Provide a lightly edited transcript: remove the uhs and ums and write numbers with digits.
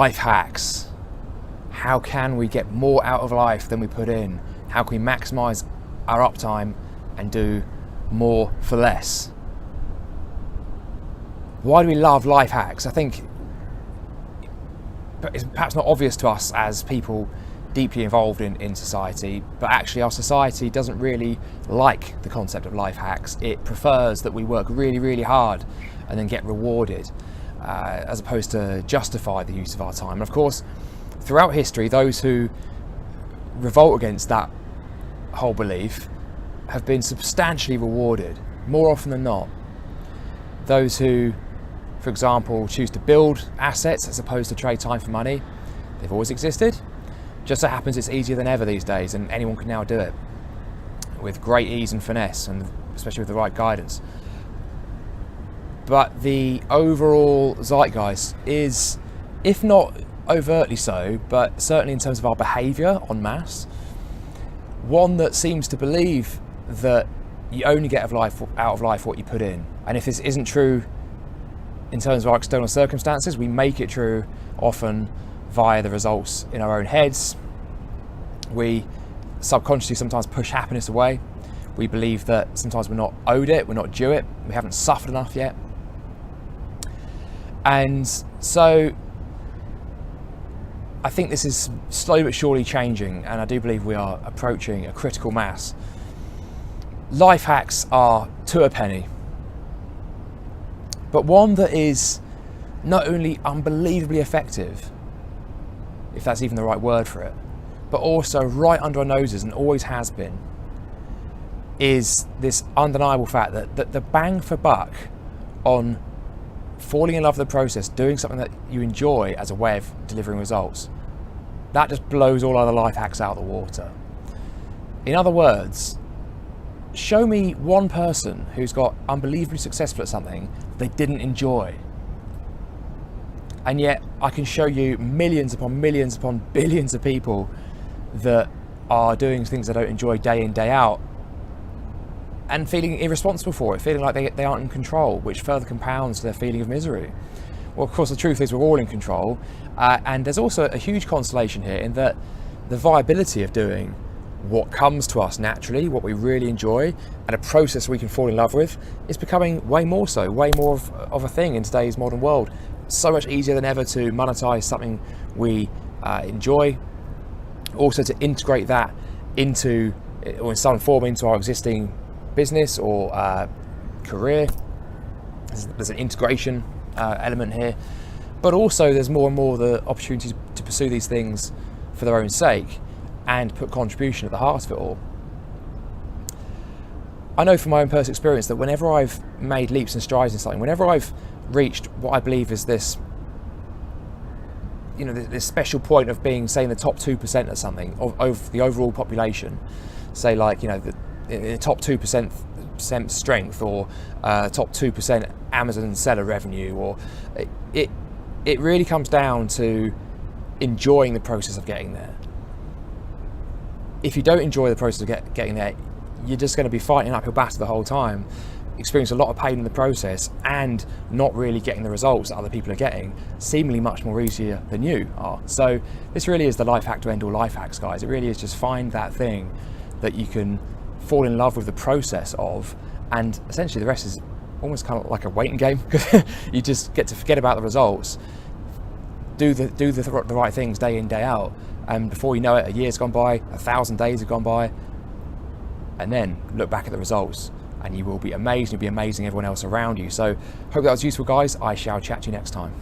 life hacks. How can we get more out of life than we put in? How can we maximize our uptime and do more for less? Why do we love life hacks? I think it's perhaps not obvious to us as people deeply involved in society, but actually our society doesn't really like the concept of life hacks. It prefers that we work really, really hard and then get rewarded, as opposed to justify the use of our time. And of course, throughout history, those who revolt against that whole belief have been substantially rewarded, more often than not. Those who, for example, choose to build assets as opposed to trade time for money, they've always existed. Just so happens it's easier than ever these days, and anyone can now do it with great ease and finesse, and especially with the right guidance. But the overall zeitgeist is, if not overtly so, but certainly in terms of our behaviour en masse, one that seems to believe that you only get out of life what you put in. And if this isn't true in terms of our external circumstances, we make it true often via the results in our own heads. We subconsciously sometimes push happiness away. We believe that sometimes we're not owed it, we're not due it, we haven't suffered enough yet. And so I think this is slowly but surely changing, and I do believe we are approaching a critical mass. Life hacks are to a penny, but one that is not only unbelievably effective, if that's even the right word for it, but also right under our noses and always has been, is this undeniable fact that the bang for buck on falling in love with the process, doing something that you enjoy as a way of delivering results, that just blows all other life hacks out of the water. In other words, show me one person who's got unbelievably successful at something they didn't enjoy. And yet I can show you millions upon billions of people that are doing things they don't enjoy day in, day out, and feeling irresponsible for it, feeling like they aren't in control, which further compounds their feeling of misery. Well, of course, the truth is we're all in control, and there's also a huge consolation here in that the viability of doing what comes to us naturally, what we really enjoy, and a process we can fall in love with, is becoming way more of a thing in today's modern world. So much easier than ever to monetize something we enjoy, also to integrate that into, or in some form, into our existing business or career. There's an integration element here, but also there's more and more the opportunities to pursue these things for their own sake and put contribution at the heart of it all. I know from my own personal experience that whenever I've made leaps and strides in something, whenever I've reached what I believe is this, this special point of being, say, in the top 2% of something of the overall population, say like, the top 2% strength, or top 2% Amazon seller revenue, or it really comes down to enjoying the process of getting there. If you don't enjoy the process of getting there, you're just going to be fighting an uphill battle the whole time, experience a lot of pain in the process, and not really getting the results that other people are getting, seemingly much more easier than you are. So this really is the life hack to end all life hacks, guys. It really is just find that thing that you can fall in love with the process of, and essentially the rest is almost kind of like a waiting game. You just get to forget about the results, do the right things day in, day out, and before you know it, a year's gone by, 1,000 days have gone by, and then look back at the results and you will be amazed. You'll be amazing everyone else around you. So hope that was useful, guys. I shall chat to you next time.